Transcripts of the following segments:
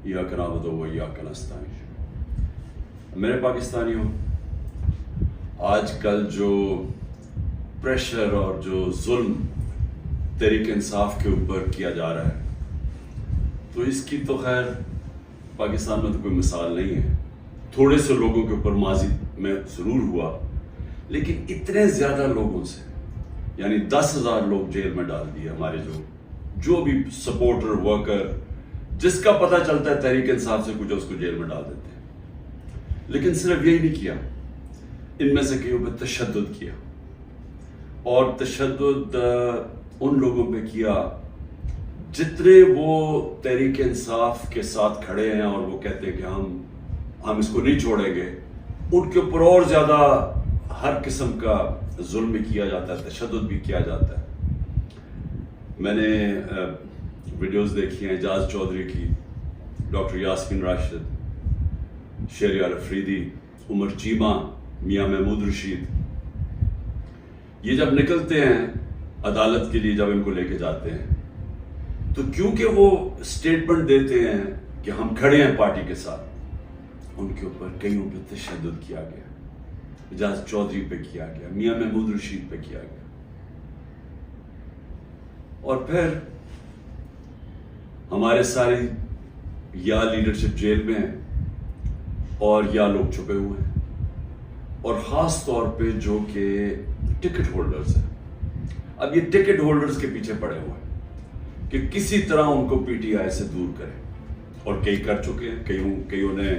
ایاک نعبد و ایاک نستعین۔ میرے پاکستانیوں، آج کل جو پریشر اور جو ظلم تحریک انصاف کے اوپر کیا جا رہا ہے، تو اس کی تو خیر پاکستان میں تو کوئی مثال نہیں ہے۔ تھوڑے سے لوگوں کے اوپر ماضی میں ضرور ہوا، لیکن اتنے زیادہ لوگوں سے، یعنی 10,000 لوگ جیل میں ڈال دیے ہمارے جو بھی سپورٹر ورکر، جس کا پتہ چلتا ہے تحریک انصاف سے کچھ، اس کو جیل میں ڈال دیتے ہیں۔ لیکن صرف یہی نہیں کیا، ان میں سے کئیوں پہ تشدد کیا، اور تشدد ان لوگوں پہ کیا جتنے وہ تحریک انصاف کے ساتھ کھڑے ہیں اور وہ کہتے ہیں کہ ہم اس کو نہیں چھوڑیں گے، ان کے اوپر اور زیادہ ہر قسم کا ظلم بھی کیا جاتا ہے، تشدد بھی کیا جاتا ہے۔ میں نے ویڈیوز دیکھی ہیں اعجاز چودھری کی، ڈاکٹر یاسمین راشد، شہریار افریدی، عمر چیمہ، میاں محمود رشید، یہ جب نکلتے ہیں عدالت کے لیے، جب ان کو لے کے جاتے ہیں، تو کیونکہ وہ اسٹیٹمنٹ دیتے ہیں کہ ہم کھڑے ہیں پارٹی کے ساتھ، ان کے اوپر کئیوں پہ تشدد کیا گیا، اعجاز چودھری پہ کیا گیا، میاں محمود رشید پہ کیا گیا، اور پھر ہمارے سارے یا لیڈرشپ جیل میں ہیں اور یا لوگ چھپے ہوئے ہیں، اور خاص طور پہ جو کہ ٹکٹ ہولڈرز ہیں۔ اب یہ ٹکٹ ہولڈرز کے پیچھے پڑے ہوئے ہیں کہ کسی طرح ان کو پی ٹی آئی سے دور کریں، اور کئی کر چکے ہیں۔ کئیوں نے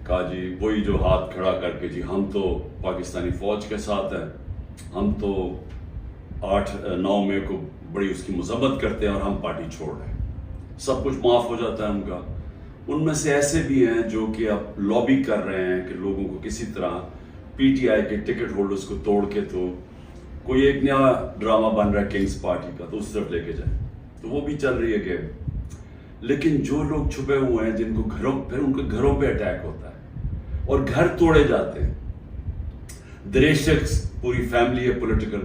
کہا جی وہی جو ہاتھ کھڑا کر کے، جی ہم تو پاکستانی فوج کے ساتھ ہیں، ہم تو 8-9 مئی کو بڑی اس کی مذمت کرتے ہیں اور ہم پارٹی چھوڑ رہے ہیں، سب کچھ معاف ہو جاتا ہے ان کا۔ ان میں سے ایسے بھی ہیں جو کہ اب لابی کر رہے ہیں کہ لوگوں کو کسی طرح پی ٹی آئی کے ٹکٹ ہولڈرز کو توڑ کے تو کوئی ایک نیا ڈرامہ بن رہا ہے کنگز پارٹی کا، تو اس طرف لے کے جائیں، تو وہ بھی چل رہی ہے گیم۔ لیکن جو لوگ چھپے ہوئے ہیں، جن کو پھر ان کے گھروں پہ اٹیک ہوتا ہے اور گھر توڑے جاتے ہیں، دریش شخص پوری فیملی ہے پولیٹیکل،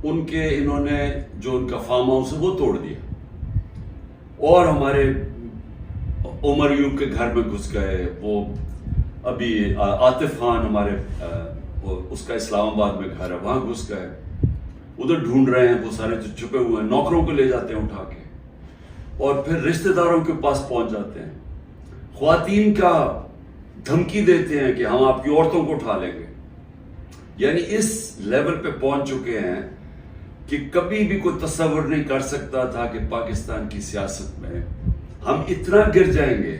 ان کے انہوں نے جو ان کا فارم ہاؤس ہے وہ توڑ دیا، اور ہمارے عمر ایوب کے گھر میں گھس گئے، وہ ابھی عاطف خان ہمارے اس کا اسلام آباد میں گھر ہے، وہاں گھس گئے، ادھر ڈھونڈ رہے ہیں، وہ سارے جو چھپے ہوئے ہیں، نوکروں کو لے جاتے ہیں اٹھا کے، اور پھر رشتہ داروں کے پاس پہنچ جاتے ہیں، خواتین کا دھمکی دیتے ہیں کہ ہم آپ کی عورتوں کو اٹھا لیں گے۔ یعنی اس لیول پہ پہنچ چکے ہیں کہ کبھی بھی کوئی تصور نہیں کر سکتا تھا کہ پاکستان کی سیاست میں ہم اتنا گر جائیں گے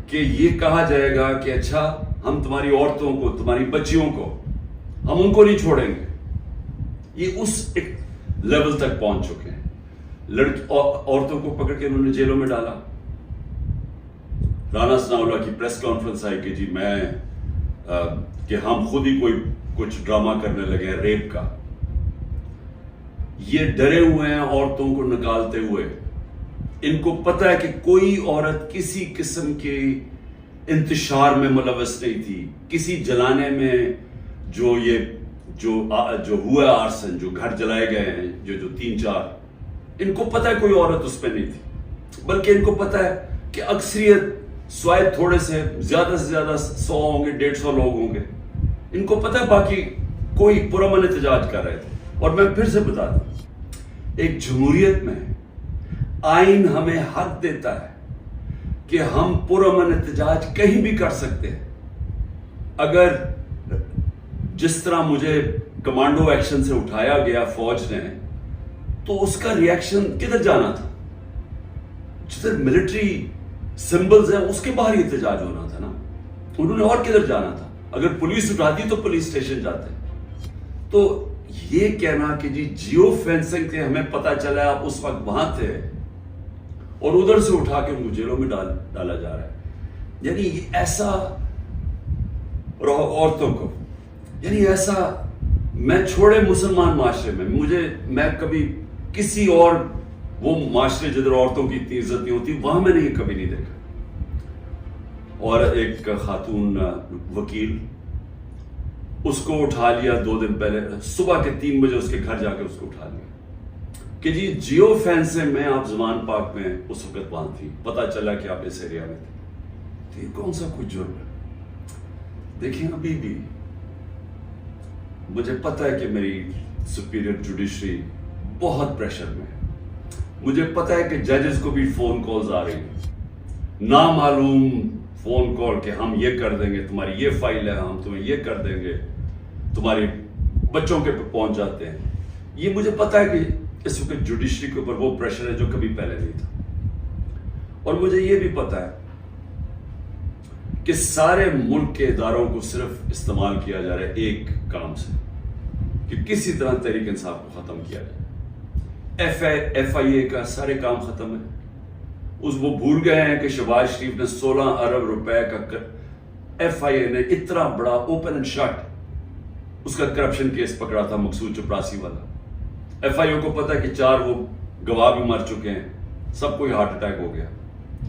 کہ یہ کہا جائے گا کہ اچھا ہم تمہاری عورتوں کو، تمہاری بچیوں کو، ہم ان کو نہیں چھوڑیں گے۔ یہ اس ایک لیول تک پہنچ چکے ہیں۔ عورتوں کو پکڑ کے انہوں نے جیلوں میں ڈالا۔ رانا ثناءاللہ کی پریس کانفرنس آئی کہ جی کہ ہم خود ہی کچھ ڈرامہ کرنے لگے ہیں ریپ کا۔ یہ ڈرے ہوئے ہیں عورتوں کو نکالتے ہوئے، ان کو پتہ ہے کہ کوئی عورت کسی قسم کے انتشار میں ملوث نہیں تھی، کسی جلانے میں جو ہوا آرسن، جو گھر جلائے گئے ہیں، جو 3-4، ان کو پتہ ہے کوئی عورت اس پہ نہیں تھی، بلکہ ان کو پتہ ہے کہ اکثریت سوائے تھوڑے سے زیادہ 100 ہوں گے، 150 لوگ ہوں گے، ان کو پتہ ہے باقی کوئی پرامن احتجاج کر رہے تھے۔ اور میں پھر سے بتا دوں، ایک جمہوریت میں آئین ہمیں حق دیتا ہے کہ ہم پرامن احتجاج کہیں بھی کر سکتے ہیں۔ اگر جس طرح مجھے کمانڈو ایکشن سے اٹھایا گیا فوج نے، تو اس کا ریاکشن کدھر جانا تھا؟ جدھر ملٹری سمبلز ہیں اس کے باہر احتجاج ہونا تھا نا، انہوں نے اور کدھر جانا تھا؟ اگر پولیس اٹھاتی تو پولیس اسٹیشن جاتے۔ تو یہ کہنا کہ جی جیو فینسنگ تھے، ہمیں پتہ چلا آپ اس وقت وہاں تھے، اور ادھر سے اٹھا کے ان کو جیلوں میں ڈالا جا رہا ہے، یعنی ایسا عورتوں کو، یعنی ایسا میں چھوڑے مسلمان معاشرے میں کبھی کسی اور وہ معاشرے جدھر عورتوں کی اتنی عزت نہیں ہوتی، وہاں میں نے یہ کبھی نہیں دیکھا۔ اور ایک خاتون وکیل، اس کو اٹھا لیا 2 دن پہلے، صبح کے 3 بجے اس کے گھر جا کے اس کو اٹھا لیا کہ جی جیو فین سے میں آپ زمان پاک میں اس وقت وہاں تھی، پتا چلا کہ آپ اس ایریا میں تھے، تو یہ کون سا کوئی جرم ہے؟ دیکھیں ابھی بھی مجھے پتا ہے کہ میری سپیریئر جوڈیشری بہت پریشر میں ہے، مجھے پتا ہے کہ ججز کو بھی فون کالز آ رہی ہیں، نامعلوم فون کال کہ ہم یہ کر دیں گے، تمہاری یہ فائل ہے، ہم تمہیں یہ کر دیں گے، تمہارے بچوں کے پہنچ جاتے ہیں۔ یہ مجھے پتا ہے کہ اس وقت جوڈیشری کے اوپر وہ پریشر ہے جو کبھی پہلے نہیں تھا، اور مجھے یہ بھی پتا ہے کہ سارے ملک کے اداروں کو صرف استعمال کیا جا رہا ہے ایک کام سے، کہ کسی طرح تحریک انصاف کو ختم کیا جائے۔ ایف آئی اے کا سارے کام ختم ہے، وہ بھول گئے ہیں کہ شہباز شریف نے 16 ارب روپے کا ایف آئی اے نے اتنا بڑا اوپن اینڈ شٹ اس کا کرپشن کیس پکڑا تھا، مقصود چپراسی والا۔ ایف آئی اے کو پتا ہے کہ 4 وہ گواہ بھی مر چکے ہیں، سب کو ہارٹ اٹیک ہو گیا،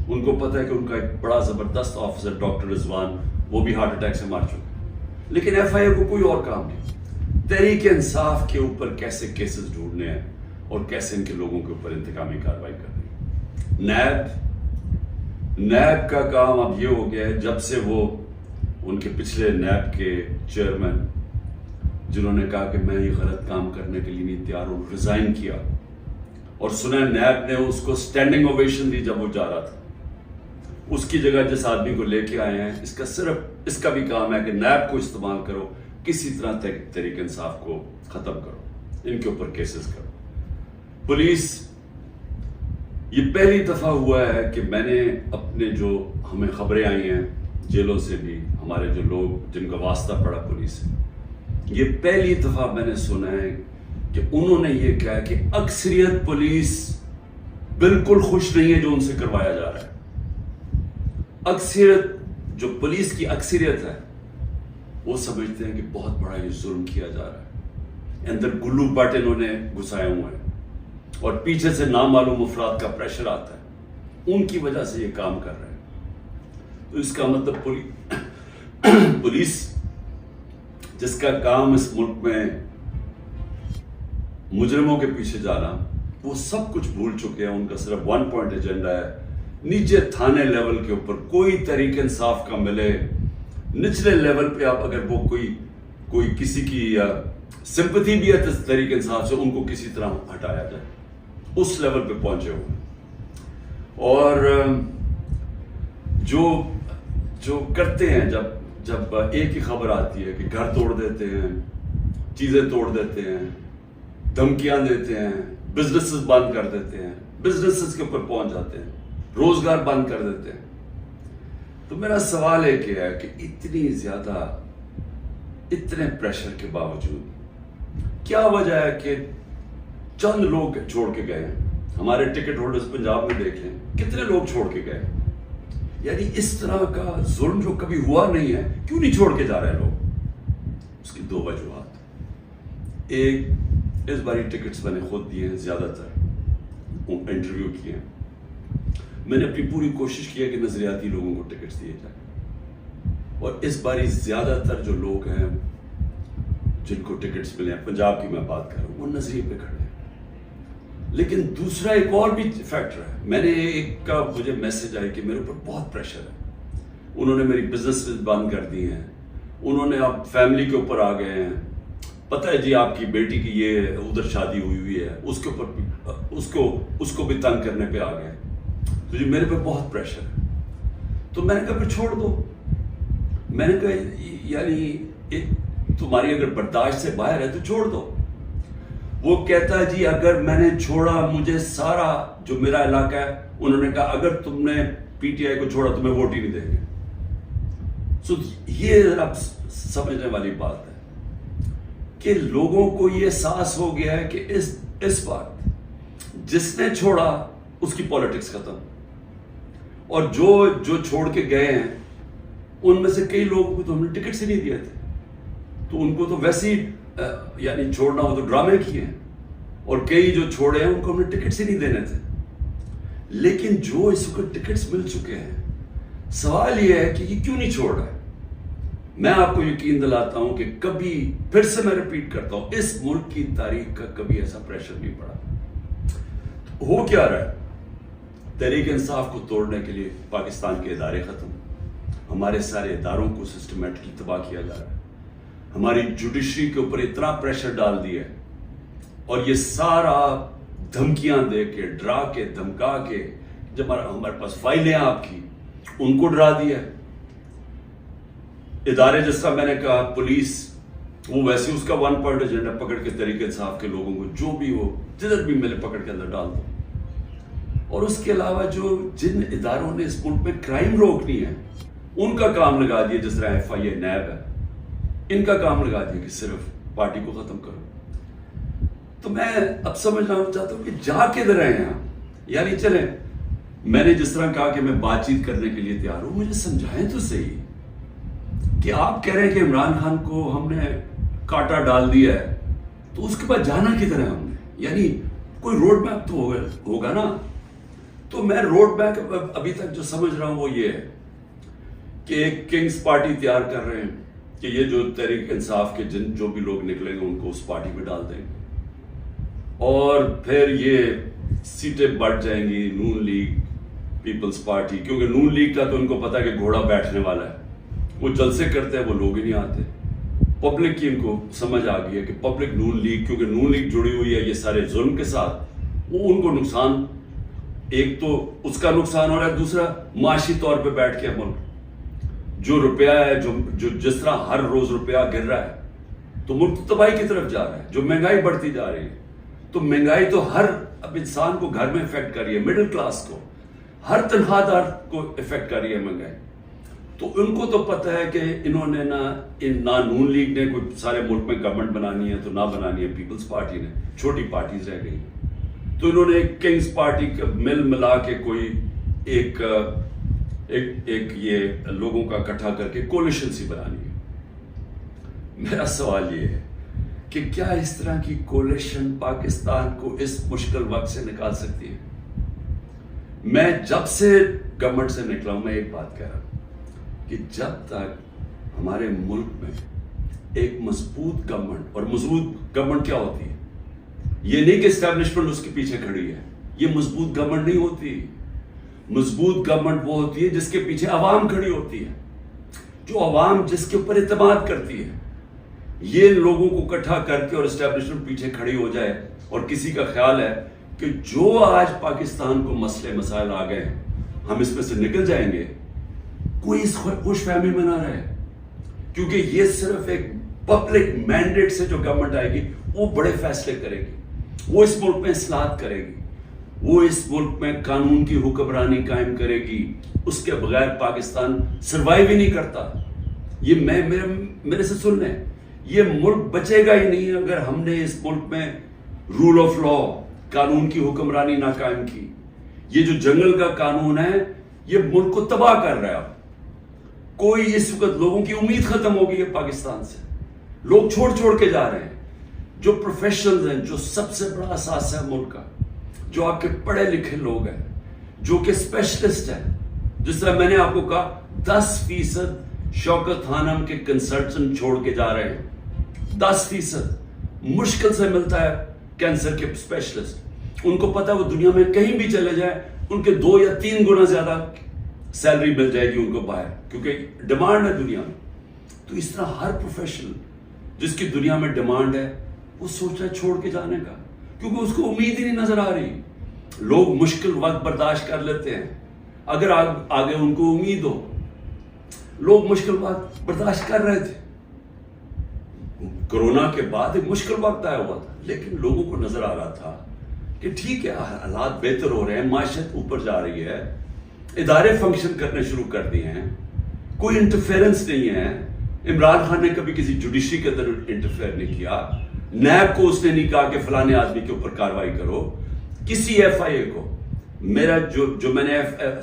ان کو پتا ہے کہ ان کا ایک بڑا زبردست آفیسر ڈاکٹر رضوان وہ بھی ہارٹ اٹیک سے مر چکے، لیکن ایف آئی اے کو کوئی اور کام نہیں۔ تحریک انصاف کے اوپر کیسے کیسز ڈھونڈنے ہیں اور کیسے ان کے لوگوں کے اوپر انتقامی کارروائی کرنی ہے۔ نیب کا کام اب یہ ہو گیا ہے، جب سے وہ ان کے پچھلے نیب کے چیئرمین جنہوں نے کہا کہ میں یہ غلط کام کرنے کے لیے نہیں تیار ہوں، ریزائن کیا، اور سنا نیب نے اس کو سٹینڈنگ اوویشن دی جب وہ جا رہا تھا، اس کی جگہ جس آدمی کو لے کے آئے ہیں، اس کا بھی کام ہے کہ نیب کو استعمال کرو، کسی طرح تحریک انصاف کو ختم کرو، ان کے اوپر کیسز کرو۔ پولیس، یہ پہلی دفعہ ہوا ہے کہ میں نے اپنے جو ہمیں خبریں آئی ہیں جیلوں سے بھی، ہمارے جو لوگ جن کا واسطہ پڑا پولیس سے، یہ پہلی دفعہ میں نے سنا ہے کہ انہوں نے یہ کہا کہ اکثریت پولیس بالکل خوش نہیں ہے جو ان سے کروایا جا رہا ہے۔ اکثریت، جو پولیس کی اکثریت ہے، وہ سمجھتے ہیں کہ بہت بڑا یہ ظلم کیا جا رہا ہے، اندر گلو بٹ انہوں نے گھسائے ہوئے ہیں، اور پیچھے سے نامعلوم افراد کا پریشر آتا ہے، ان کی وجہ سے یہ کام کر رہے ہیں۔ تو اس کا مطلب پولیس جس کا کام اس ملک میں مجرموں کے پیچھے جانا، وہ سب کچھ بھول چکے ہیں، ان کا صرف 1 پوائنٹ ایجنڈا ہے، نیچے تھانے لیول کے اوپر کوئی تحریک انصاف کا ملے، نچلے لیول پہ آپ اگر وہ کوئی کسی کی سمپتھی بھی ہے تحریک انصاف سے، ان کو کسی طرح ہٹایا جائے، اس لیول پہ پہنچے ہوئے۔ اور جو کرتے ہیں، جب ایک ہی خبر آتی ہے کہ گھر توڑ دیتے ہیں، چیزیں توڑ دیتے ہیں، دھمکیاں دیتے ہیں، بزنسز بند کر دیتے ہیں، بزنسز کے اوپر پہنچ جاتے ہیں، روزگار بند کر دیتے ہیں، تو میرا سوال ایک ہے کہ اتنی زیادہ، اتنے پریشر کے باوجود کیا وجہ ہے کہ چند لوگ چھوڑ کے گئے ہیں؟ ہمارے ٹکٹ ہولڈرز پنجاب میں دیکھ لیں کتنے لوگ چھوڑ کے گئے، یعنی اس طرح کا ظلم جو کبھی ہوا نہیں ہے، کیوں نہیں چھوڑ کے جا رہے لوگ؟ اس کی 2 وجوہات۔ ایک، اس باری ٹکٹس میں نے خود دیے ہیں، زیادہ تر انٹرویو کیے ہیں، میں نے اپنی پوری کوشش کی ہے کہ نظریاتی لوگوں کو ٹکٹس دیے جائیں، اور اس باری زیادہ تر جو لوگ ہیں جن کو ٹکٹس ملے ہیں، پنجاب کی میں بات کر رہا ہوں، وہ نظریے پہ کھڑے ہیں۔ لیکن دوسرا ایک اور بھی فیکٹر ہے، میں نے ایک کا مجھے میسج آئی کہ میرے اوپر بہت پریشر ہے، انہوں نے میری بزنس بند کر دی ہیں، انہوں نے اب فیملی کے اوپر آ گئے ہیں، پتہ ہے جی آپ کی بیٹی کی یہ ادھر شادی ہوئی ہے، اس کے اوپر اس کو بھی تنگ کرنے پہ آ گئے، تو جی میرے پہ بہت پریشر ہے۔ تو میں نے کہا پھر چھوڑ دو، میں نے کہا یعنی تمہاری اگر برداشت سے باہر ہے تو چھوڑ دو۔ وہ کہتا ہے جی اگر میں نے چھوڑا، مجھے سارا جو میرا علاقہ ہے، انہوں نے کہا اگر تم نے پی ٹی آئی کو چھوڑا تمہیں ووٹ ہی نہیں دیں گے۔ سو یہ اب سمجھنے والی بات ہے کہ لوگوں کو یہ احساس ہو گیا ہے کہ اس وقت جس نے چھوڑا اس کی پالیٹکس ختم، اور جو چھوڑ کے گئے ہیں ان میں سے کئی لوگوں کو تو ہم نے ٹکٹ سے نہیں دیے تھے، تو ان کو تو ویسے ہی یعنی چھوڑنا ہو تو ڈرامے کیے ہیں، اور کئی جو چھوڑے ہیں ان کو ہم نے ٹکٹ سے نہیں دینے تھے۔ لیکن جو اس کو ٹکٹس مل چکے ہیں، سوال یہ ہے کہ یہ کیوں نہیں چھوڑ رہا ہے؟ میں آپ کو یقین دلاتا ہوں کہ کبھی، پھر سے میں ریپیٹ کرتا ہوں، اس ملک کی تاریخ کا کبھی ایسا پریشر نہیں پڑا ہو کیا رہا ہے؟ تحریک انصاف کو توڑنے کے لیے پاکستان کے ادارے ختم، ہمارے سارے اداروں کو سسٹمیٹکلی تباہ کیا جا رہا ہے، ہماری جوڈیشری کے اوپر اتنا پریشر ڈال دیا ہے، اور یہ سارا دھمکیاں دے کے، ڈرا کے، دھمکا کے، جب ہمارے پاس فائلیں آپ کی، ان کو ڈرا دیا ہے۔ ادارے جس طرح میں نے کہا پولیس، وہ ویسے اس کا ون پوائنٹ ایجنڈا پکڑ کے تحریک انصاف کے لوگوں کو جو بھی ہو جدھر بھی ملے پکڑ کے اندر ڈال دو۔ اور اس کے علاوہ جو جن اداروں نے اس ملک میں کرائم روکنی ہے ان کا کام لگا دیا، جس طرح ایف آئی اے، نیب ہے، ان کا کام لگا دیا کہ صرف پارٹی کو ختم کرو۔ تو میں اب سمجھنا چاہتا ہوں کہ جا کے ادھر آئے ہیں، یعنی چلیں، میں نے جس طرح کہا کہ میں بات چیت کرنے کے لیے تیار ہوں، مجھے سمجھائیں تو صحیح کہ آپ کہہ رہے ہیں کہ عمران خان کو ہم نے کاٹا ڈال دیا ہے، تو اس کے بعد جانا کدھر ہے ہم نے؟ یعنی کوئی روڈ میپ تو ہوگا نا۔ تو میں روڈ میپ ابھی تک جو سمجھ رہا ہوں وہ یہ ہے کہ ایک کنگز پارٹی تیار کر رہے ہیں کہ یہ جو تحریک انصاف کے جو بھی لوگ نکلیں گے ان کو اس پارٹی میں ڈال دیں گے، اور پھر یہ سیٹیں بڑھ جائیں گی نون لیگ، پیپلز پارٹی، کیونکہ نون لیگ کا تو ان کو پتا کہ گھوڑا بیٹھنے والا ہے، وہ جلسے کرتے ہیں، وہ لوگ ہی نہیں آتے۔ پبلک کی ان کو سمجھ آ گئی ہے کہ پبلک نون لیگ، کیونکہ نون لیگ جڑی ہوئی ہے یہ سارے ظلم کے ساتھ، وہ ان کو نقصان، ایک تو اس کا نقصان ہو رہا ہے، دوسرا معاشی طور پہ بیٹھ کے ملک جو روپیہ ہے، جو جس طرح ہر روز روپیہ گر رہا ہے، تو ملک تباہی کی طرف جا رہا ہے، جو مہنگائی بڑھتی جا رہی ہے، تو مہنگائی تو ہر اب انسان کو گھر میں افیکٹ کر رہی ہے، مڈل کلاس کو، ہر تنخواہ دار کو افیکٹ کر رہی ہے مہنگائی۔ تو ان کو تو پتہ ہے کہ انہوں نے نہ نون لیگ نے کوئی سارے ملک میں گورنمنٹ بنانی ہے، تو نہ بنانی ہے پیپلز پارٹی نے، چھوٹی پارٹیز رہ گئی، تو انہوں نے کنگز پارٹی کا مل ملا کے کوئی ایک یہ لوگوں کا اکٹھا کر کے کولیشن سی بنانی ہے۔ میرا سوال یہ ہے کہ کیا اس طرح کی کولیشن پاکستان کو اس مشکل وقت سے نکال سکتی ہے؟ میں جب سے گورنمنٹ سے نکلا ہوں، میں ایک بات کہہ رہا ہوں کہ جب تک ہمارے ملک میں ایک مضبوط گورنمنٹ، اور مضبوط گورنمنٹ کیا ہوتی ہے؟ یہ نہیں کہ اسٹیبلشمنٹ اس کے پیچھے کھڑی ہے، یہ مضبوط گورنمنٹ نہیں ہوتی۔ مضبوط گورنمنٹ وہ ہوتی ہے جس کے پیچھے عوام کھڑی ہوتی ہے، جو عوام جس کے اوپر اعتماد کرتی ہے۔ یہ لوگوں کو اکٹھا کر کے اور اسٹیبلشمنٹ پیچھے کھڑی ہو جائے، اور کسی کا خیال ہے کہ جو آج پاکستان کو مسئلے مسائل آ گئے ہم اس میں سے نکل جائیں گے، کوئی اس خوش فہمی میں نہ رہے، کیونکہ یہ صرف ایک پبلک مینڈیٹ سے جو گورنمنٹ آئے گی وہ بڑے فیصلے کرے گی، وہ اس ملک میں اصلاحات کرے گی، وہ اس ملک میں قانون کی حکمرانی قائم کرے گی، اس کے بغیر پاکستان سروائیو ہی نہیں کرتا۔ یہ میرے سے سن لیں، یہ ملک بچے گا ہی نہیں اگر ہم نے اس ملک میں رول آف لا، قانون کی حکمرانی نہ قائم کی۔ یہ جو جنگل کا قانون ہے یہ ملک کو تباہ کر رہا ہے۔ کوئی اس وقت لوگوں کی امید ختم ہو گئی ہے پاکستان سے، لوگ چھوڑ کے جا رہے ہیں۔ جو پروفیشنلز ہیں، جو سب سے بڑا اثاثہ ہے ملک کا، جو آپ کے پڑھے لکھے لوگ ہیں، جو کہ اسپیشلسٹ ہیں، جس طرح میں نے آپ کو کہا 10% شوکت خانم کے کنسلٹنٹ چھوڑ کے جا رہے ہیں، 10% مشکل سے ملتا ہے کینسر کے اسپیشلسٹ۔ ان کو پتا ہے وہ دنیا میں کہیں بھی چلے جائیں ان کے 2 یا 3 گنا زیادہ سیلری مل جائے گی ان کو باہر، کیونکہ ڈیمانڈ ہے دنیا میں۔ تو اس طرح ہر پروفیشنل جس کی دنیا میں ڈیمانڈ ہے وہ سوچ رہا ہے چھوڑ کے جانے کا، کیونکہ اس کو امید ہی نہیں نظر آ رہی۔ لوگ مشکل وقت برداشت کر لیتے ہیں اگر آگے ان کو امید ہو۔ لوگ مشکل وقت برداشت کر رہے تھے، کرونا کے بعد ایک مشکل وقت آیا ہوا تھا، لیکن لوگوں کو نظر آ رہا تھا کہ ٹھیک ہے، حالات بہتر ہو رہے ہیں، معیشت اوپر جا رہی ہے، ادارے فنکشن کرنے شروع کر دیے ہیں، کوئی انٹرفیئرنس نہیں ہے۔ عمران خان نے کبھی کسی جوڈیشری کے اندر انٹرفیئر نہیں کیا، نیب کو اس نے نہیں کہا کہ فلانے آدمی کے اوپر کاروائی کرو، کسی ایف آئی اے کو۔ میرا جو میں نے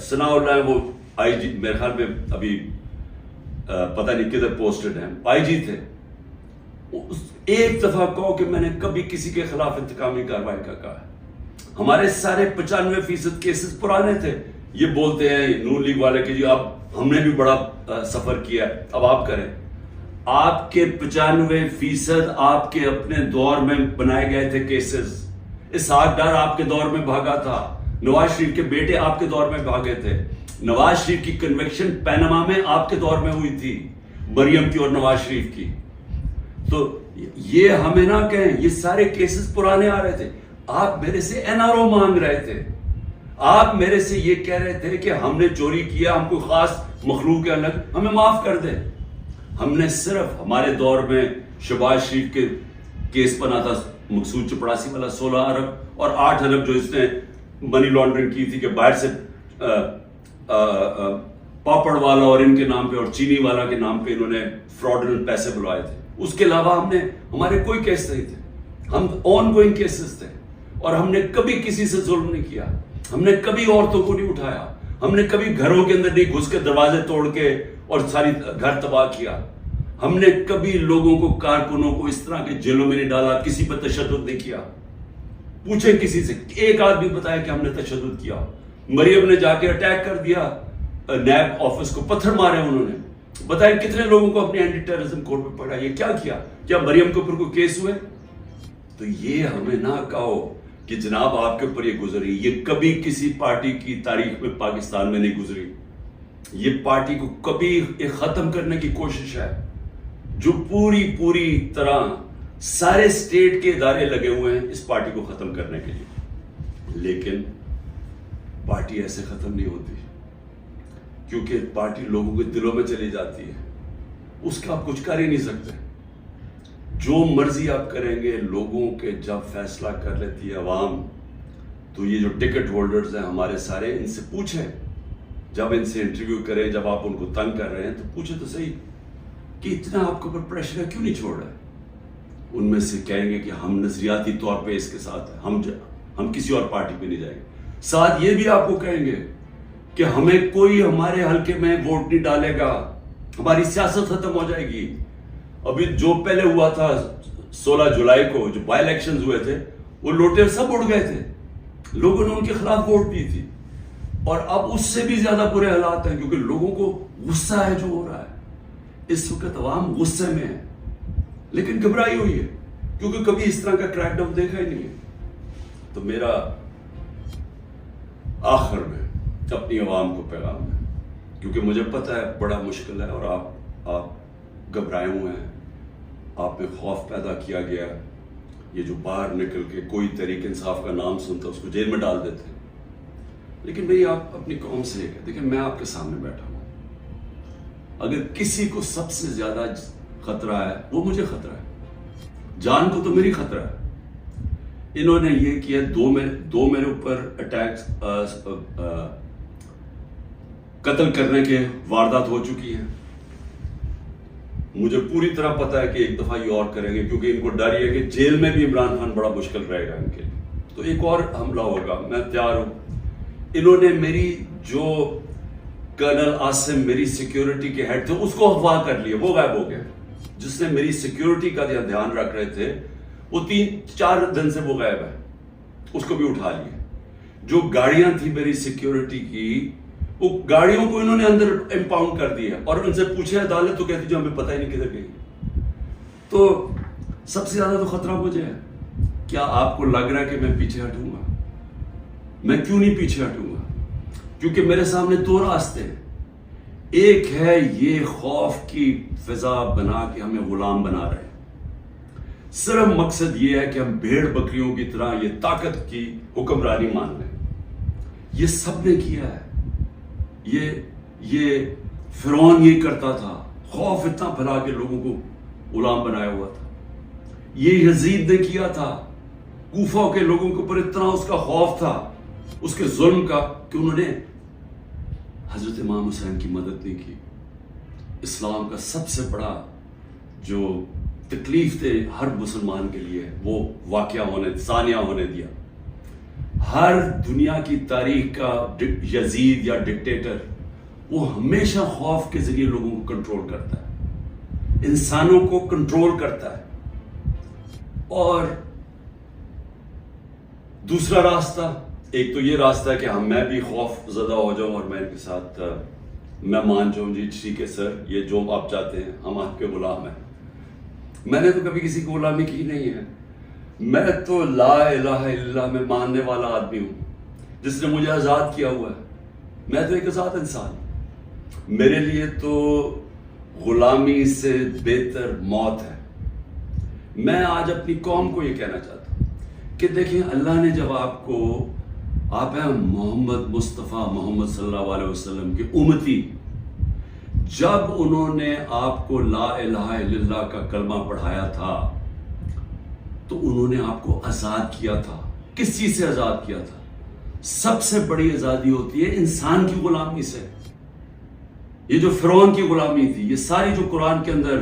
ثناء اللہ ہے وہ آئی جی، میرے خیال میں ابھی پتہ نہیں کدھر پوسٹڈ ہیں، آئی جی تھے، ایک دفعہ کہو کہ میں نے کبھی کسی کے خلاف انتقامی کاروائی کا کہا ہے۔ ہمارے سارے 95% کیسز پرانے تھے۔ یہ بولتے ہیں نون لیگ والے کہ جی اب ہم نے بھی بڑا سفر کیا ہے، اب آپ کریں۔ آپ کے 95% آپ کے اپنے دور میں بنائے گئے تھے کیسز، اسحاق ڈار آپ کے دور میں بھاگا تھا, نواز شریف کے بیٹے آپ کے دور میں بھاگے تھے, نواز شریف کی کنوکشن پینما میں آپ کے دور میں ہوئی تھی, مریم کی اور نواز شریف کی. تو یہ ہمیں نہ کہیں, یہ سارے کیسز پرانے آ رہے تھے. آپ میرے سے این آر او مانگ رہے تھے, آپ میرے سے یہ کہہ رہے تھے کہ ہم نے چوری کیا, ہم کوئی خاص مخلوق کے الگ, ہمیں معاف کر دیں. ہم نے صرف ہمارے دور میں شہباز شریف کے کیس بنا تھا, مقصود چپڑاسی والا 16 ارب اور 8 ارب جو اس نے منی لانڈرنگ کی تھی کہ باہر سے پاپڑ والا اور ان کے نام پہ اور چینی والا کے نام پہ انہوں نے فراڈنٹ پیسے بلوائے تھے. اس کے علاوہ ہمارے کوئی کیس نہیں تھے, ہم آن گوئنگ کیسز تھے, اور ہم نے کبھی کسی سے ظلم نہیں کیا, ہم نے کبھی عورتوں کو نہیں اٹھایا, ہم نے کبھی گھروں کے اندر نہیں گھس کے دروازے توڑ کے اور ساری گھر تباہ کیا, ہم نے کبھی لوگوں کو, کارکنوں کو اس طرح کے جیلوں میں نہیں ڈالا, کسی پر تشدد نہیں کیا. پوچھیں کسی سے, ایک آدمی بتایا کہ ہم نے تشدد کیا. مریم نے جا کے اٹیک کر دیا نیب آفس کو, پتھر مارے انہوں نے, بتائیں کتنے لوگوں کو اپنے اینٹی ٹیررزم کورٹ پہ پڑھا. یہ کیا مریم کے اوپر کوئی کیس ہوئے؟ تو یہ ہمیں نہ کہو کہ جناب آپ کے اوپر یہ گزری, یہ کبھی کسی پارٹی کی تاریخ میں پاکستان میں نہیں گزری. یہ پارٹی کو کبھی ختم کرنے کی کوشش ہے, جو پوری طرح سارے اسٹیٹ کے ادارے لگے ہوئے ہیں اس پارٹی کو ختم کرنے کے لیے. لیکن پارٹی ایسے ختم نہیں ہوتی, کیونکہ پارٹی لوگوں کے دلوں میں چلی جاتی ہے, اس کا آپ کچھ کر ہی نہیں سکتے. جو مرضی آپ کریں گے, لوگوں کے جب فیصلہ کر لیتی ہے عوام, تو یہ جو ٹکٹ ہولڈرز ہیں ہمارے سارے, ان سے پوچھیں, جب ان سے انٹرویو کریں, جب آپ ان کو تنگ کر رہے ہیں تو پوچھیں تو صحیح کہ اتنا آپ کے اوپر پریشر ہے, کیوں نہیں چھوڑ رہے. ان میں سے کہیں گے کہ ہم نظریاتی طور پہ اس کے ساتھ ہیں, ہم کسی اور پارٹی پہ نہیں جائیں گے. ساتھ یہ بھی آپ کو کہیں گے کہ ہمیں کوئی ہمارے حلقے میں ووٹ نہیں ڈالے گا, ہماری سیاست ختم ہو جائے گی. ابھی جو پہلے ہوا تھا 16 جولائی کو جو بائی الیکشنز ہوئے تھے, وہ لوٹے سب اڑ گئے تھے, لوگوں نے ان کے خلاف ووٹ دی تھی. اور اب اس سے بھی زیادہ برے حالات ہیں, کیونکہ لوگوں کو غصہ ہے جو ہو رہا ہے. اس وقت عوام غصے میں ہے, لیکن گھبرائی ہوئی ہے, کیونکہ کبھی اس طرح کا کریک ڈاؤن دیکھا ہی نہیں ہے. تو میرا آخر میں اپنی عوام کو پیغام ہے, کیونکہ مجھے پتہ ہے بڑا مشکل ہے, اور آپ گھبرائے ہوئے ہیں, آپ میں خوف پیدا کیا گیا. یہ جو باہر نکل کے کوئی تحریک انصاف کا نام سنتا اس کو جیل میں ڈال دیتے ہیں. لیکن میری آپ اپنی قوم سے یہ کہ دیکھیں, میں آپ کے سامنے بیٹھا ہوں, اگر کسی کو سب سے زیادہ خطرہ ہے وہ مجھے خطرہ ہے, جان کو تو میری خطرہ ہے. انہوں نے یہ کیا, دو میرے اوپر اٹیک, قتل کرنے کے واردات ہو چکی ہیں. مجھے پوری طرح پتا ہے کہ ایک دفعہ یہ اور کریں گے, کیونکہ ان کو ڈر یہ ہے کہ جیل میں بھی عمران خان بڑا مشکل رہے گا ان کے لیے, تو ایک اور حملہ ہوگا. میں تیار ہوں. انہوں نے میری جو کرنل عاصم میری سیکیورٹی کے ہیڈ تھے اس کو اغوا کر لیا, وہ غائب ہو گئے. جس نے میری سیکیورٹی کا دھیان رکھ رہے تھے وہ 3-4 دن سے وہ غائب ہے, اس کو بھی اٹھا لیا. جو گاڑیاں تھی میری سیکیورٹی کی, وہ گاڑیوں کو انہوں نے اندر امپاؤنڈ کر دیا, اور ان سے پوچھے عدالت تو کہتی جو ہمیں پتہ ہی نہیں کدھر گئی. تو سب سے زیادہ تو خطرہ مجھے ہے. کیا آپ کو لگ رہا ہے کہ میں پیچھے ہٹوں گا؟ میں کیوں نہیں پیچھے ہٹوں گا؟ کیونکہ میرے سامنے 2 راستے ہیں. ایک ہے یہ خوف کی فضا بنا کے ہمیں غلام بنا رہے ہیں, صرف مقصد یہ ہے کہ ہم بھیڑ بکریوں کی طرح یہ طاقت کی حکمرانی مان لیں. یہ سب نے کیا ہے, یہ فرعون یہ کرتا تھا, خوف اتنا پھیلا کے لوگوں کو غلام بنایا ہوا تھا. یہ یزید نے کیا تھا, کوفہ کے لوگوں کے اوپر اتنا اس کا خوف تھا اس کے ظلم کا کہ انہوں نے حضرت امام حسین کی مدد نہیں کی. اسلام کا سب سے بڑا جو تکلیف تھے ہر مسلمان کے لیے وہ واقعہ ثانیہ ہونے دیا. ہر دنیا کی تاریخ کا یزید یا ڈکٹیٹر وہ ہمیشہ خوف کے ذریعے لوگوں کو کنٹرول کرتا ہے, انسانوں کو کنٹرول کرتا ہے. اور دوسرا راستہ, ایک تو یہ راستہ ہے کہ میں بھی خوف زدہ ہو جاؤں اور میں ان کے ساتھ میں مان جاؤں, جی ٹھیک ہے سر, یہ جو آپ چاہتے ہیں, ہم آپ کے غلام ہیں. میں نے تو کبھی کسی کی غلامی کی نہیں ہے. میں تو لا الہ الا اللہ میں ماننے والا آدمی ہوں جس نے مجھے آزاد کیا ہوا ہے. میں تو ایک آزاد انسان ہوں. میرے لیے تو غلامی سے بہتر موت ہے. میں آج اپنی قوم کو یہ کہنا چاہتا ہوں کہ دیکھیں اللہ نے جب آپ ہیں محمد مصطفیٰ محمد صلی اللہ علیہ وسلم کے امتی، جب انہوں نے آپ کو لا الہ الا اللہ کا کلمہ پڑھایا تھا تو انہوں نے آپ کو آزاد کیا تھا. کس چیز سے آزاد کیا تھا؟ سب سے بڑی آزادی ہوتی ہے انسان کی غلامی سے. یہ جو فرعون کی غلامی تھی، یہ ساری جو قرآن کے اندر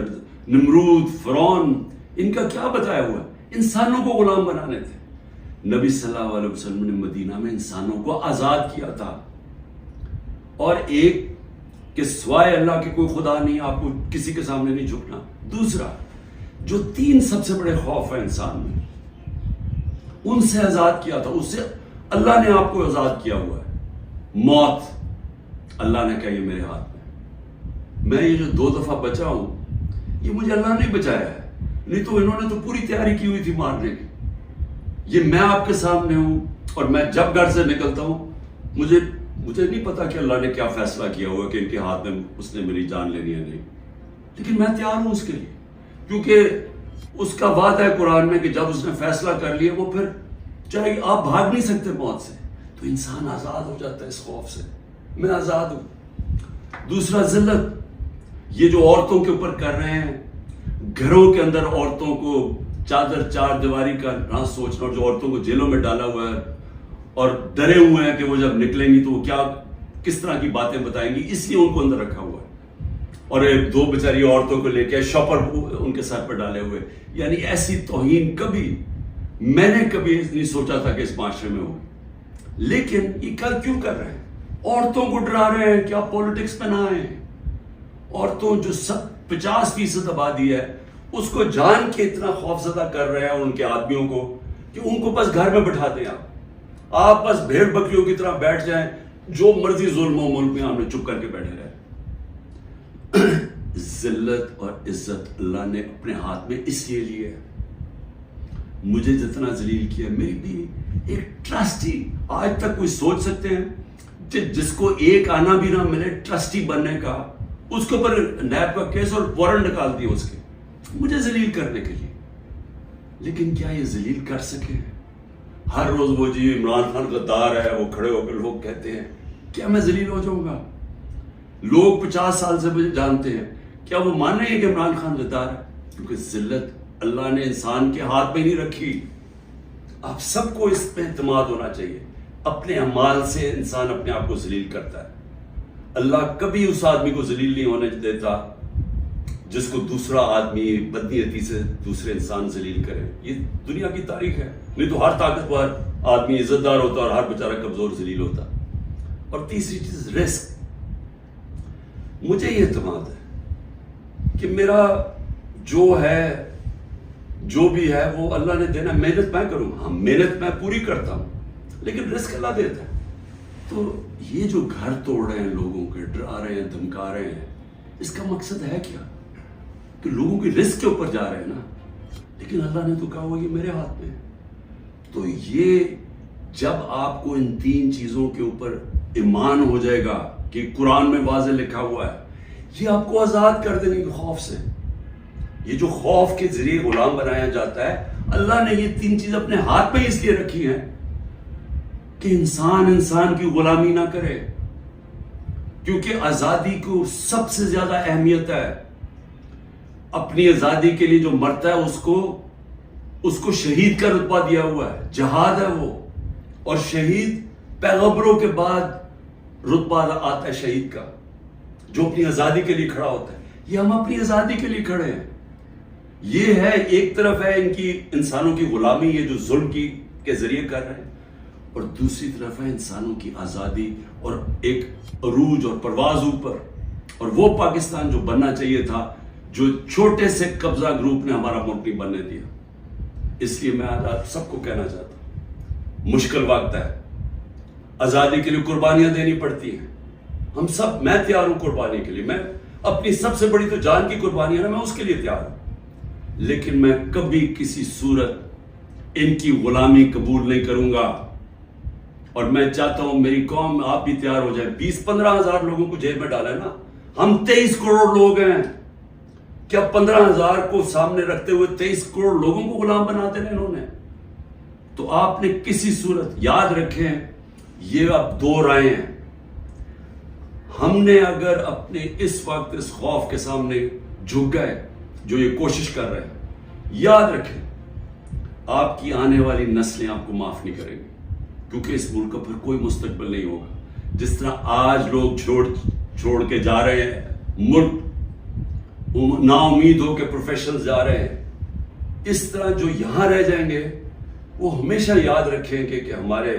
نمرود، فرعون، ان کا کیا بتایا ہوا ہے؟ انسانوں کو غلام بنانے تھے. نبی صلی اللہ علیہ وسلم نے مدینہ میں انسانوں کو آزاد کیا تھا. اور ایک کہ سوائے اللہ کے کوئی خدا نہیں، آپ کو کسی کے سامنے نہیں جھکنا. دوسرا، جو 3 سب سے بڑے خوف ہیں انسان میں، ان سے آزاد کیا تھا. اس سے اللہ نے آپ کو آزاد کیا ہوا ہے. موت، اللہ نے کہا یہ میرے ہاتھ میں یہ جو 2 دفعہ بچا ہوں یہ مجھے اللہ نے بچایا ہے، نہیں تو انہوں نے تو پوری تیاری کی ہوئی تھی مارنے کی. یہ میں آپ کے سامنے ہوں اور میں جب گھر سے نکلتا ہوں مجھے نہیں پتا کہ اللہ نے کیا فیصلہ کیا ہوا کہ ان کے ہاتھ میں اس نے میری جان لینی ہے نہیں، لیکن میں تیار ہوں اس کے لیے، کیونکہ اس کا وعدہ ہے قرآن میں کہ جب اس نے فیصلہ کر لیا وہ پھر چاہے آپ بھاگ نہیں سکتے موت سے. تو انسان آزاد ہو جاتا ہے اس خوف سے. میں آزاد ہوں. دوسرا، ذلت. یہ جو عورتوں کے اوپر کر رہے ہیں، گھروں کے اندر عورتوں کو چادر 4 دیواری کا نہ سوچنا، اور جو عورتوں کو جیلوں میں ڈالا ہوا ہے اور ڈرے ہوئے ہیں کہ وہ جب نکلیں گی تو وہ کس طرح کی باتیں بتائیں گی، اس لیے ان کو اندر رکھا ہوا ہے. اور 2 بیچاری عورتوں کو لے کے شاپر ان کے سر پہ ڈالے ہوئے. یعنی ایسی توہین میں نے کبھی نہیں سوچا تھا کہ اس معاشرے میں ہو. لیکن یہ کیوں کر رہے ہیں؟ عورتوں کو ڈرا رہے ہیں کہ آپ پولیٹکس میں نہ آئیں. عورتوں جو 50% آبادی ہے اس کو جان کے اتنا خوف زدہ کر رہے ہیں ان کے آدمیوں کو کہ ان کو بس گھر میں بٹھا دیں. آپ بس بھیڑ بکریوں کی طرح بیٹھ جائیں، جو مرضی ظلم و ملک میں ہم نے چپ کر کے بیٹھے رہے. ذلت اور عزت اللہ نے اپنے ہاتھ میں اس لیے لی ہے. مجھے جتنا ذلیل کیا، میری بھی ایک ٹرسٹی، آج تک کوئی سوچ سکتے ہیں جس کو ایک آنا بھی نہ ملے ٹرسٹی بننے کا، اس کے اوپر نیب کا کیس اور وارنٹ نکال دیا اس کے، مجھے ذلیل کرنے کے لیے. لیکن کیا یہ ذلیل کر سکے؟ ہر روز وہ جی عمران خان غدار ہے، وہ کھڑے ہو کے لوگ کہتے ہیں، کیا میں ذلیل ہو جاؤں گا؟ لوگ 50 سال سے مجھے جانتے ہیں، کیا وہ مان رہے ہیں کہ عمران خان غدار ہے؟ کیونکہ ذلت اللہ نے انسان کے ہاتھ میں نہیں رکھی. آپ سب کو اس پہ اعتماد ہونا چاہیے. اپنے اعمال سے انسان اپنے آپ کو ذلیل کرتا ہے. اللہ کبھی اس آدمی کو ذلیل نہیں ہونے دیتا جس کو دوسرا آدمی بدنیتی سے دوسرے انسان ذلیل کرے. یہ دنیا کی تاریخ ہے. نہیں تو ہر طاقتور آدمی عزت دار ہوتا اور ہر بیچارہ کمزور ذلیل ہوتا. اور تیسری چیز رزق. مجھے یہ اعتماد ہے کہ میرا جو بھی ہے وہ اللہ نے دینا. محنت میں کروں، ہاں محنت میں پوری کرتا ہوں، لیکن رزق اللہ دیتا ہے. تو یہ جو گھر توڑ رہے ہیں، لوگوں کے ڈرا رہے ہیں، دھمکا رہے ہیں، اس کا مقصد ہے کیا؟ کہ لوگوں کی رزق کے اوپر جا رہے ہیں نا. لیکن اللہ نے تو کہا ہوا یہ میرے ہاتھ میں. تو یہ جب آپ کو ان 3 چیزوں کے اوپر ایمان ہو جائے گا کہ قرآن میں واضح لکھا ہوا ہے، یہ آپ کو آزاد کر دیں گے خوف سے. یہ جو خوف کے ذریعے غلام بنایا جاتا ہے، اللہ نے یہ 3 چیز اپنے ہاتھ میں اس لیے رکھی ہیں کہ انسان کی غلامی نہ کرے. کیونکہ آزادی کو سب سے زیادہ اہمیت ہے. اپنی آزادی کے لیے جو مرتا ہے اس کو شہید کا رتبہ دیا ہوا ہے. جہاد ہے وہ. اور شہید پیغمبروں کے بعد رتبہ آتا ہے شہید کا، جو اپنی آزادی کے لیے کھڑا ہوتا ہے. یہ ہم اپنی آزادی کے لیے کھڑے ہیں. یہ ہے ایک طرف ہے ان کی انسانوں کی غلامی، یہ جو ظلم کے ذریعے کر رہے ہیں، اور دوسری طرف ہے انسانوں کی آزادی اور ایک عروج اور پرواز اوپر. اور وہ پاکستان جو بننا چاہیے تھا، جو چھوٹے سے قبضہ گروپ نے ہمارا ملک نہیں بننے دیا. اس لیے میں آج سب کو کہنا چاہتا ہوں، مشکل وقت ہے، آزادی کے لیے قربانیاں دینی پڑتی ہیں. ہم سب، میں تیار ہوں قربانی کے لیے. میں اپنی سب سے بڑی تو جان کی قربانی ہے نا، میں اس کے لیے تیار ہوں. لیکن میں کبھی کسی صورت ان کی غلامی قبول نہیں کروں گا. اور میں چاہتا ہوں میری قوم آپ بھی تیار ہو جائے. 20-15 ہزار لوگوں کو جیل میں ڈالا ہے نا. ہم 23 کروڑ لوگ ہیں. کیا 15 ہزار کو سامنے رکھتے ہوئے 23 کروڑ لوگوں کو غلام بنا دینا انہوں نے؟ تو آپ نے کسی صورت یاد رکھیں یہ اب 2 رائے ہیں. ہم نے اگر اپنے اس وقت اس خوف کے سامنے جھک گئے جو یہ کوشش کر رہے ہیں، یاد رکھیں آپ کی آنے والی نسلیں آپ کو معاف نہیں کریں گی، کیونکہ اس ملک کا پھر کوئی مستقبل نہیں ہوگا. جس طرح آج لوگ چھوڑ کے جا رہے ہیں ملک، نا امید ہو کے پروفیشنل جا رہے ہیں، اس طرح جو یہاں رہ جائیں گے وہ ہمیشہ یاد رکھیں کہ ہمارے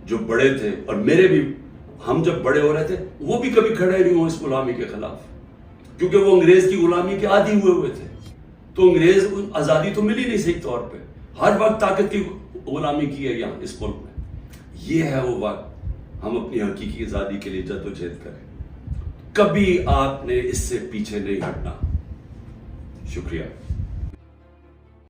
جو بڑے تھے، اور میرے بھی، ہم جب بڑے ہو رہے تھے وہ بھی کبھی کھڑے نہیں ہوئے اس غلامی کے خلاف، کیونکہ وہ انگریز کی غلامی کے عادی ہوئے تھے. تو انگریز آزادی تو ملی نہیں صحیح طور پہ، ہر وقت طاقت کی غلامی کی ہے یہاں اس ملک میں. یہ ہے وہ وقت ہم اپنی حقیقی آزادی کے لیے جدوجہد کریں. کبھی آپ نے اس سے پیچھے نہیں ہٹنا. شکریہ.